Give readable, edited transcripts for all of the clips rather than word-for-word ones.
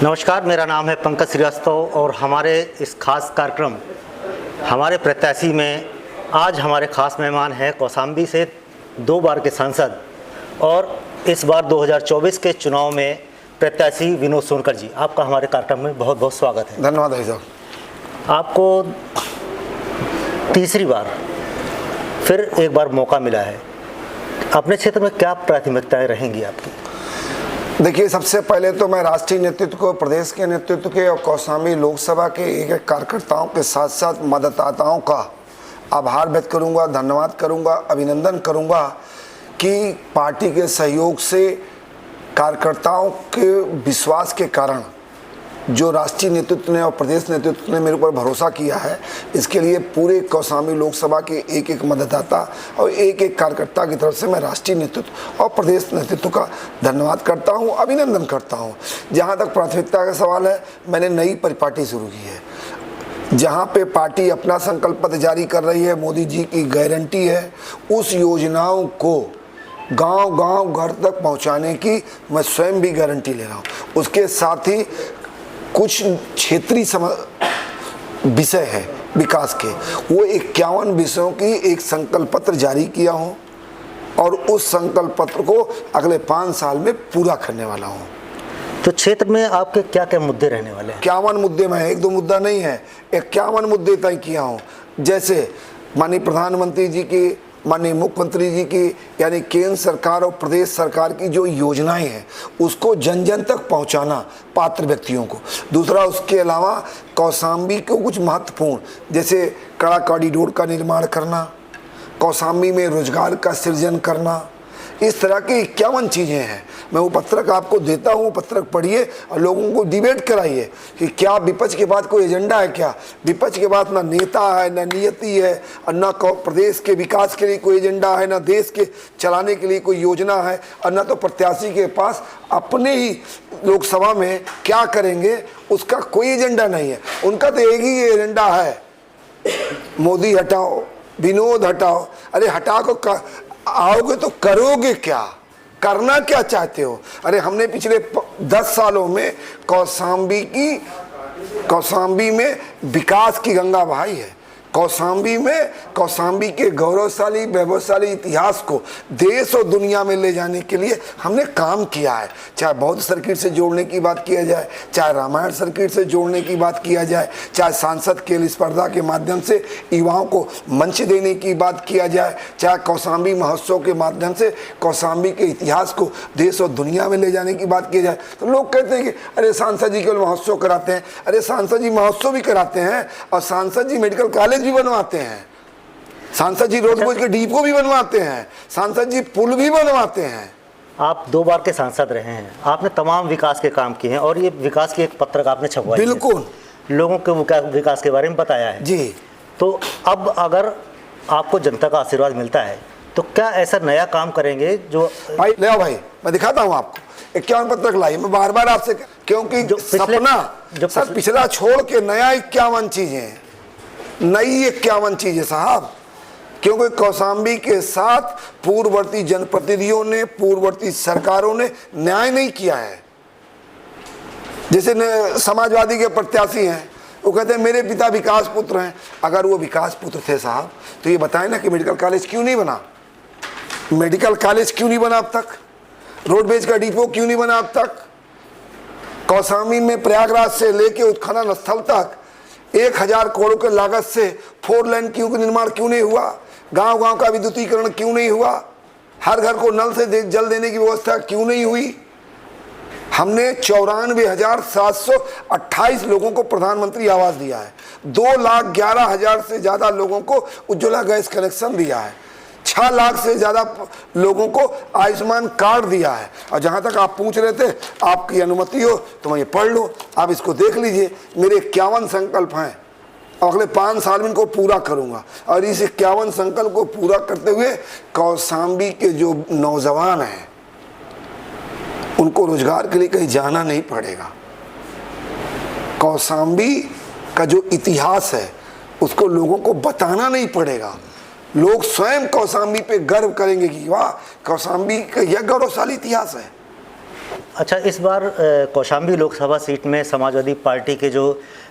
नमस्कार, मेरा नाम है पंकज श्रीवास्तव और हमारे इस खास कार्यक्रम हमारे प्रत्याशी में आज हमारे खास मेहमान हैं कौशाम्बी से 2 बार के सांसद और इस बार 2024 के चुनाव में प्रत्याशी विनोद सोनकर जी। आपका हमारे कार्यक्रम में बहुत बहुत स्वागत है। धन्यवाद भाई साहब। आपको तीसरी बार फिर एक बार मौका मिला है, अपने क्षेत्र में क्या प्राथमिकताएं रहेंगी आपकी? देखिए, सबसे पहले तो मैं राष्ट्रीय नेतृत्व को, प्रदेश के नेतृत्व के और कौशाम्बी लोकसभा के एक कार्यकर्ताओं के साथ साथ मतदाताओं का आभार व्यक्त करूंगा, धन्यवाद करूंगा, अभिनंदन करूंगा कि पार्टी के सहयोग से, कार्यकर्ताओं के विश्वास के कारण जो राष्ट्रीय नेतृत्व ने और प्रदेश नेतृत्व ने मेरे ऊपर भरोसा किया है, इसके लिए पूरे कौशाम्बी लोकसभा के एक एक मतदाता और एक एक कार्यकर्ता की तरफ से मैं राष्ट्रीय नेतृत्व और प्रदेश नेतृत्व का धन्यवाद करता हूं, अभिनंदन करता हूं। जहां तक प्राथमिकता का सवाल है, मैंने नई परिपाटी शुरू की है। जहां पे पार्टी अपना संकल्प पत्र जारी कर रही है, मोदी जी की गारंटी है, उस योजनाओं को गांव-गांव घर तक पहुंचाने की मैं स्वयं भी गारंटी ले रहा हूं। उसके साथ ही कुछ क्षेत्रीय विषय है विकास के, वो 51 विषयों की एक संकल्प पत्र जारी किया हूँ और उस संकल्प पत्र को अगले 5 साल में पूरा करने वाला हूँ। तो क्षेत्र में आपके क्या क्या मुद्दे रहने वाले हैं? 51 मुद्दे में, 1-2 मुद्दा नहीं है, 51 मुद्दे तय किया हूँ। जैसे माननीय प्रधानमंत्री जी की, माननीय मुख्यमंत्री जी की, यानी केंद्र सरकार और प्रदेश सरकार की जो योजनाएं हैं उसको जन जन तक पहुंचाना पात्र व्यक्तियों को। दूसरा, उसके अलावा कौशाम्बी को कुछ महत्वपूर्ण, जैसे कड़ा कॉरिडोर का निर्माण करना, कौशाम्बी में रोजगार का सृजन करना, इस तरह की 51 चीज़ें हैं। मैं वो पत्रक आपको देता हूँ, पत्रक पढ़िए और लोगों को डिबेट कराइए कि क्या विपक्ष के बाद कोई एजेंडा है क्या। विपक्ष के पास ना नेता है, ना नियति है और ना प्रदेश के विकास के लिए कोई एजेंडा है, ना देश के चलाने के लिए कोई योजना है, और ना तो प्रत्याशी के पास अपने ही लोकसभा में क्या करेंगे उसका कोई एजेंडा नहीं है। उनका तो एक ही एजेंडा है, मोदी हटाओ, विनोद हटाओ। अरे हटा को आओगे तो करोगे क्या, करना क्या चाहते हो? अरे हमने पिछले 10 सालों में कौशाम्बी में विकास की गंगा बहाई है। कौशाम्बी के गौरवशाली वैभवशाली इतिहास को देश और दुनिया में ले जाने के लिए हमने काम किया है। चाहे बौद्ध सर्किट से जोड़ने की बात किया जाए, चाहे रामायण सर्किट से जोड़ने की बात किया जाए, चाहे सांसद खेल स्पर्धा के माध्यम से युवाओं को मंच देने की बात किया जाए, चाहे कौशाम्बी महोत्सव के माध्यम से कौशाम्बी के इतिहास को देश और दुनिया में ले जाने की बात की जाए। तो लोग कहते हैं कि अरे सांसद जी केवल महोत्सव कराते हैं। अरे सांसद जी महोत्सव भी कराते हैं और सांसद जी मेडिकल कॉलेज भी बनवाते हैं, सांसद जी रोडवेज के डिपो भी बनवाते हैं, सांसद जी पुल भी बनवाते हैं। आप 2 बार के सांसद रहे हैं, आपने तमाम विकास के काम किए हैं और ये विकास की एक पत्रक आपने छपवाई है, बिल्कुल लोगों के विकास के बारे में बताया है जी। तो अब अगर आपको जनता का आशीर्वाद मिलता है तो क्या ऐसा नया काम करेंगे जो भाई ले आओ, भाई मैं दिखाता हूँ आपको 51 पत्रक लाई। मैं बार बार आपसे, क्योंकि सर पिछला छोड़ के नया 51 चीजें हैं, नई 51 चीजें साहब। क्योंकि कौशाम्बी के साथ पूर्ववर्ती जनप्रतिनिधियों ने, पूर्ववर्ती सरकारों ने न्याय नहीं किया है। जैसे समाजवादी के प्रत्याशी हैं, वो कहते हैं मेरे पिता विकास पुत्र हैं। अगर वो विकास पुत्र थे साहब तो ये बताएं ना कि मेडिकल कॉलेज क्यों नहीं बना, मेडिकल कॉलेज क्यों नहीं बना अब तक, रोडवेज का डिपो क्यों नहीं बना अब तक, कौशाम्बी में प्रयागराज से लेके उत्खनन स्थल तक 1000 करोड़ के लागत से 4 लेन क्यों निर्माण क्यों नहीं हुआ, गांव-गांव का विद्युतीकरण क्यों नहीं हुआ, हर घर को नल से जल देने की व्यवस्था क्यों नहीं हुई। हमने 94,728 लोगों को प्रधानमंत्री आवास दिया है, 2,11,000 से ज्यादा लोगों को उज्ज्वला गैस कनेक्शन दिया है, 6 लाख से ज्यादा लोगों को आयुष्मान कार्ड दिया है। और जहां तक आप पूछ रहे थे, आपकी अनुमति हो तो मैं ये पढ़ लूँ, आप इसको देख लीजिए। मेरे 51 संकल्प हैं और अगले 5 साल में इनको पूरा करूंगा। और इस 51 संकल्प को पूरा करते हुए कौशाम्बी के जो नौजवान हैं उनको रोजगार के लिए कहीं जाना नहीं पड़ेगा। कौशाम्बी का जो इतिहास है उसको लोगों को बताना नहीं पड़ेगा। लोग स्वयं कौशाम्बी पे गर्व करेंगे कि वाह, कौशाम्बी का यह गौरवशाली इतिहास है। अच्छा, इस बार कौशाम्बी लोकसभा सीट में समाजवादी पार्टी के जो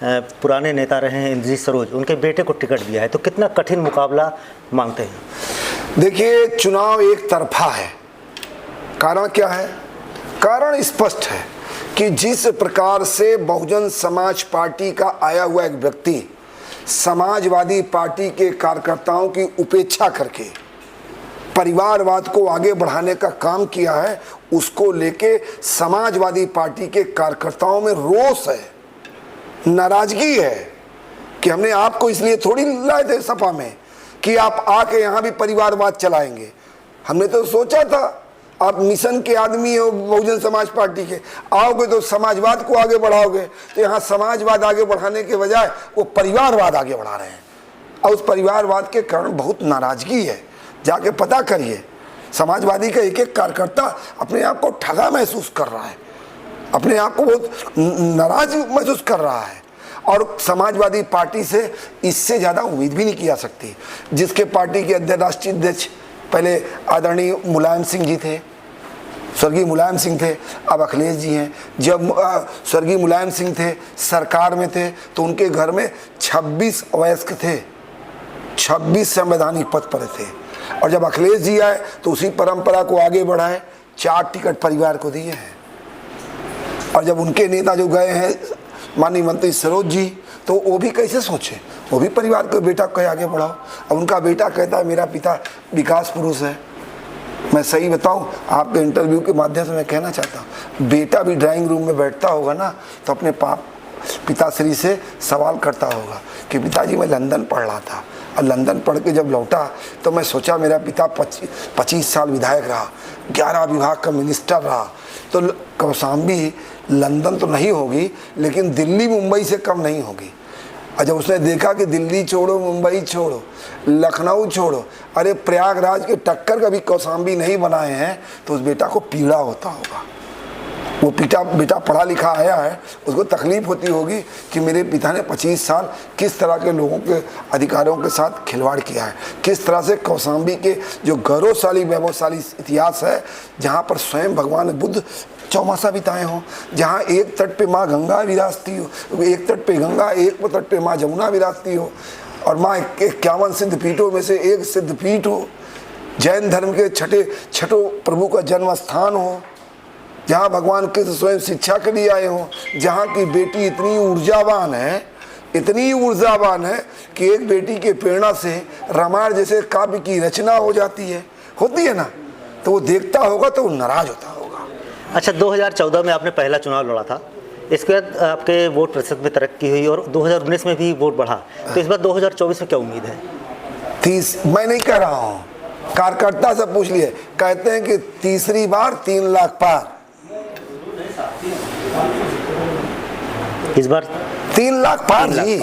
पुराने नेता रहे हैं इंद्रजीत सरोज, उनके बेटे को टिकट दिया है, तो कितना कठिन मुकाबला मांगते हैं? देखिए, चुनाव एक तरफा है। कारण क्या है? कारण स्पष्ट है कि जिस प्रकार से बहुजन समाज पार्टी का आया हुआ एक व्यक्ति समाजवादी पार्टी के कार्यकर्ताओं की उपेक्षा करके परिवारवाद को आगे बढ़ाने का काम किया है, उसको लेके समाजवादी पार्टी के कार्यकर्ताओं में रोष है, नाराजगी है कि हमने आपको इसलिए थोड़ी लाए थे सपा में कि आप आके यहाँ भी परिवारवाद चलाएंगे। हमने तो सोचा था आप मिशन के आदमी हो बहुजन समाज पार्टी के, आओगे तो समाजवाद को आगे बढ़ाओगे, तो यहाँ समाजवाद आगे बढ़ाने के बजाय वो परिवारवाद आगे बढ़ा रहे हैं और उस परिवारवाद के कारण बहुत नाराजगी है। जाके पता करिए, समाजवादी का एक एक कार्यकर्ता अपने आप को ठगा महसूस कर रहा है, अपने आप को बहुत नाराज महसूस कर रहा है और समाजवादी पार्टी से इससे ज़्यादा उम्मीद भी नहीं की जा सकती। जिसके पार्टी के अध्यक्ष, राष्ट्रीय अध्यक्ष पहले आदरणीय मुलायम सिंह जी थे, स्वर्गीय मुलायम सिंह थे, अब अखिलेश जी हैं। जब स्वर्गीय मुलायम सिंह थे, सरकार में थे, तो उनके घर में 26 वयस्क थे, 26 संवैधानिक पद पर थे। और जब अखिलेश जी आए तो उसी परंपरा को आगे बढ़ाए, 4 टिकट परिवार को दिए हैं। और जब उनके नेता जो गए हैं माननीय मंत्री सरोज जी, तो वो भी कैसे सोचे, वो भी परिवार के बेटा को आगे बढ़ाओ। अब उनका बेटा कहता है मेरा पिता विकास पुरुष है। मैं सही बताऊं, आपके इंटरव्यू के माध्यम से मैं कहना चाहता हूं, बेटा भी ड्राइंग रूम में बैठता होगा ना तो अपने पिताश्री से सवाल करता होगा कि पिताजी मैं लंदन पढ़ रहा था और लंदन पढ़ के जब लौटा तो मैं सोचा मेरा पिता 25 साल विधायक रहा, 11 विभाग का मिनिस्टर रहा, तो कौशाम्बी लंदन तो नहीं होगी लेकिन दिल्ली मुंबई से कम नहीं होगी। और जब उसने देखा कि दिल्ली छोड़ो, मुंबई छोड़ो, लखनऊ छोड़ो, अरे प्रयागराज के टक्कर कभी कौशाम्बी नहीं बनाए हैं, तो उस बेटा को पीड़ा होता होगा। वो बेटा पढ़ा लिखा आया है, उसको तकलीफ होती होगी कि मेरे पिता ने 25 साल किस तरह के लोगों के अधिकारों के साथ खिलवाड़ किया है, किस तरह से कौशाम्बी के जो गौरवशाली वैभवशाली इतिहास है, जहाँ पर स्वयं भगवान बुद्ध चौमासा बिताए हों, जहाँ एक तट पे माँ गंगा विराजती हो, एक तट पे गंगा, एक तट पे माँ जमुना विराजती हो, और माँ 51 सिद्ध पीठों में से एक सिद्ध पीठ हो, जैन धर्म के छठों प्रभु का जन्म स्थान हो, जहाँ भगवान कृष्ण स्वयं शिक्षा के लिए आए हों, जहाँ की बेटी इतनी ऊर्जावान है, इतनी ऊर्जावान है कि एक बेटी के प्रेरणा से रामायण जैसे काव्य की रचना हो जाती है, होती है ना, तो वो देखता होगा तो वो नाराज होता होगा। अच्छा, 2014 में आपने पहला चुनाव लड़ा था, इसके बाद आपके वोट प्रतिशत में तरक्की हुई और 2019 में भी वोट बढ़ा, तो इस बार 2024 में क्या उम्मीद है? 30 मैं नहीं कह रहा हूँ, कार्यकर्ता से पूछ लिए, कहते हैं कि तीसरी बार 3 लाख पार। इस बार 3 लाख पार जी।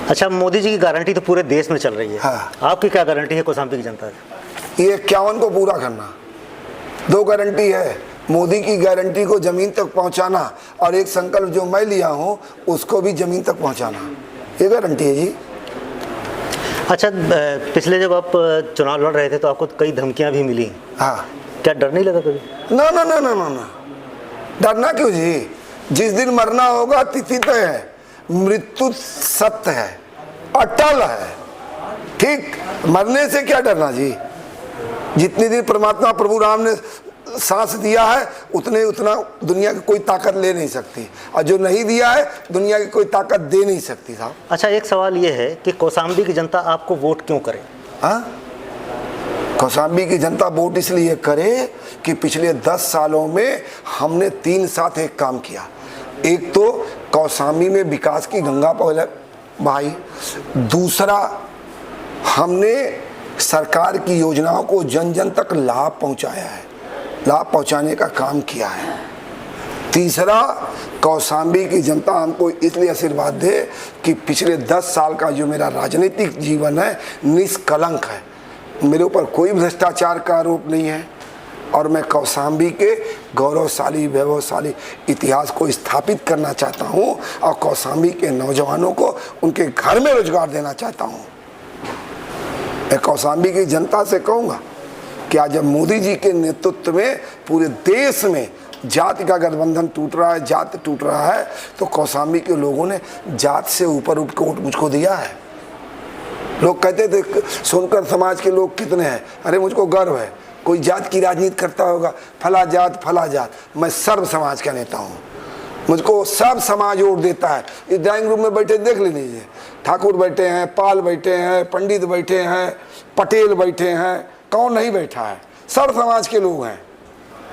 अच्छा, मोदी जी की गारंटी तो पूरे देश में चल रही है, हाँ। आपकी क्या गारंटी है कौशाम्बी की जनता की? ये 51 को पूरा करना। 2 गारंटी है, मोदी की गारंटी को जमीन तक पहुंचाना और एक संकल्प जो मैं लिया हूं उसको भी जमीन तक पहुंचाना, ये गारंटी है जी। अच्छा, पिछले जब आप चुनाव लड़ रहे थे तो आपको कई धमकियां भी मिली, हाँ, क्या डर नहीं लगा कभी? ना ना ना ना ना ना, डरना क्यों जी? जिस दिन मरना होगा तिथि तय है, मृत्यु सत्य है, अटल है, ठीक, मरने से क्या डरना जी? जितनी दिन परमात्मा प्रभु राम ने सांस दिया है उतना दुनिया की कोई ताकत ले नहीं सकती, और जो नहीं दिया है दुनिया की कोई ताकत दे नहीं सकती साहब। अच्छा, एक सवाल ये है कि कौशाम्बी की जनता आपको वोट क्यों करे? हाँ, कौशाम्बी की जनता वोट इसलिए करे कि पिछले 10 सालों में हमने 3 साथ एक काम किया। एक तो कौशाम्बी में विकास की गंगा बहाई, दूसरा हमने सरकार की योजनाओं को जन जन तक लाभ पहुंचाया है, लाभ पहुंचाने का काम किया है, तीसरा कौशाम्बी की जनता हमको इसलिए आशीर्वाद दे कि पिछले 10 साल का जो मेरा राजनीतिक जीवन है निष्कलंक है, मेरे ऊपर कोई भ्रष्टाचार का आरोप नहीं है, और मैं कौशाम्बी के गौरवशाली वैभवशाली इतिहास को स्थापित करना चाहता हूं और कौशाम्बी के नौजवानों को उनके घर में रोजगार देना चाहता हूं। मैं कौशाम्बी की जनता से कहूँगा कि आज जब मोदी जी के नेतृत्व में पूरे देश में जाति का गठबंधन टूट रहा है, जात टूट रहा है, तो कौशाम्बी के लोगों ने जात से ऊपर उठ के मुझको दिया है। लोग कहते थे सोनकर समाज के लोग कितने हैं, अरे मुझको गर्व है, कोई जात की राजनीति करता होगा, फला जात, मैं सर्व समाज का नेता हूँ, मुझको सब समाज वोट देता है। इस ड्राइंग रूम में बैठे देख लीजिए, ठाकुर बैठे हैं, पाल बैठे हैं, पंडित बैठे हैं, पटेल बैठे हैं, कौन नहीं बैठा है, सर्व समाज के लोग हैं,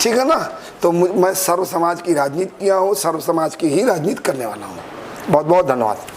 ठीक है ना। तो मैं सर्व समाज की राजनीति किया हूँ, सर्व समाज की ही राजनीति करने वाला हूँ। बहुत बहुत धन्यवाद।